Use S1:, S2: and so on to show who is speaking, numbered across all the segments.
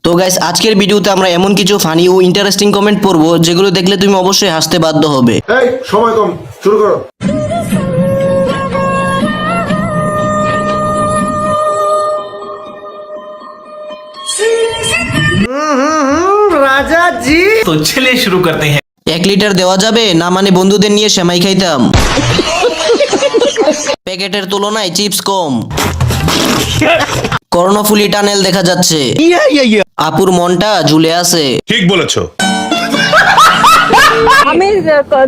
S1: তো গাইস আজকের ভিডিওতে আমরা এমন কিছু ফানি ও ইন্টারেস্টিং কমেন্ট পড়ব যেগুলো দেখলে তুমি অবশ্যই হাসতে বাধ্য হবে।
S2: এই সময় কম, শুরু করো।
S3: राजा जी
S4: तो चलिए शुरू करते हैं।
S1: 1 লিটার দেওয়া যাবে না, মানে বন্ধুদের নিয়ে সেমাই খাইতাম। প্যাকেটের তুলনায় চিপস কম। কর্ণফুলী টানেল দেখা যাচ্ছে। আপুর মনটা ঝুলে আছে।
S5: ঠিক বলেছো।
S6: আমি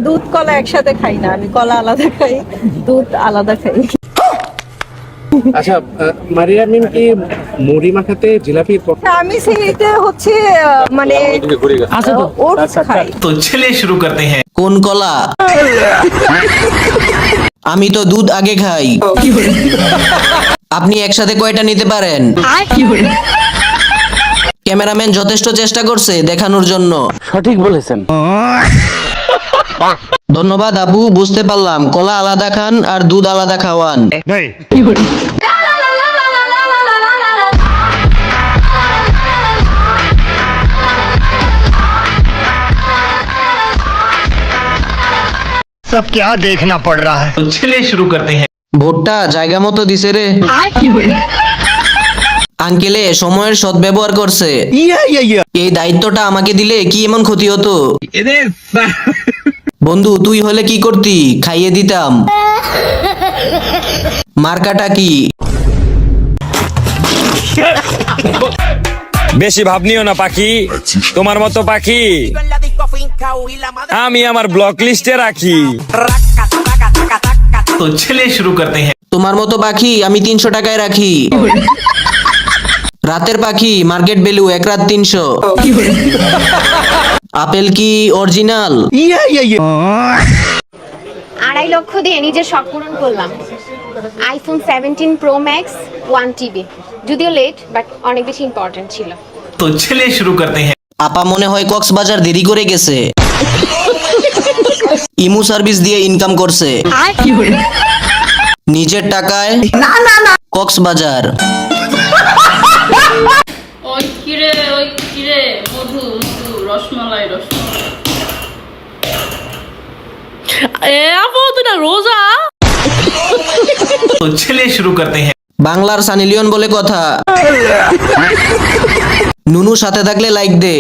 S6: দুধ কলা একসাথে খাই না, আমি কলা আলাদা খাই, দুধ আলাদা খাই।
S7: আচ্ছা, মারিয়া মিম কি মুড়ি মাখাতে জিলাপির
S6: আমি সেইটা হচ্ছে মানে ওটস খাই।
S4: तो चलिए शुरू करते हैं।
S1: কোন কলা? আমি তো দুধ আগে খাই। আপনি একসাথে কয়টা নিতে পারেন? ক্যামেরাম্যান যথেষ্ট চেষ্টা করছে দেখানোর জন্য।
S7: সঠিক বলেছেন।
S1: ধন্যবাদ আপু, বুঝতে পারলাম কলা আলাদা খান আর দুধ আলাদা খাওয়ান।
S8: सब क्या देखना पड़ रहा है।
S4: तो चलिए शुरू करते हैं।
S1: ভোটটা জায়গা মতো দিছে রে। আঙ্কেলে সময়ের সদ্ব্যবহার করছে। এই দায়িত্বটা আমাকে দিলে কি এমন ক্ষতি হতো? বন্ধু তুই হলে কি করতি? খাইয়ে দিতাম। মার্কাটা কি?
S9: বেশি ভাব নিও না পাখি, তোমার মতো পাখি আমি আমার ব্লক লিস্টে রাখি।
S4: तो चलिए शुरू करते हैं।
S1: তোমার মতো পাখি আমি 300 টাকায় রাখি। রাতের পাখি মার্কেট ভ্যালু 1 রাত 300। আপেল কি অরিজিনাল?
S10: 2.5 লক্ষ দিয়ে নিজের শখ পূরণ করলাম। আইফোন 17 প্রো ম্যাক্স 1 টিবি, যদিও লেট বাট অনেক বেশি ইম্পর্টেন্ট ছিল।
S4: तो चलिए शुरू करते हैं।
S1: আপা মনে হয় কক্সবাজার দেরি করে গেছে। ইমু সার্ভিস দিয়ে ইনকাম করছে। নিজের টাকায় কক্সবাজার।
S11: ওই কিরে মধু মধু রসমালাই রসমালাই। আপু তুই না রোজা।
S4: तो चलिए शुरू करते हैं।
S1: বাংলার সানি লিওন বলে কথা। নুনু সাথে থাকলে লাইক দে।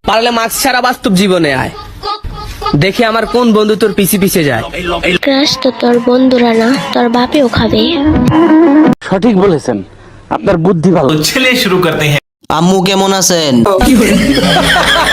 S3: পারলে মাস্ক ছাড়া বাস্তব জীবনে আয়, দেখে আমার কোন বন্ধু তোর পিছে পিছে যায়।
S12: ক্রাশ তো তোর বন্ধুরা না, তোর বাপেও খাবে।
S7: সঠিক বলেছেন, আপনার বুদ্ধি ভালো।
S4: तो चलिए शुरू करते हैं।
S1: আম্মু কেমন আছেন?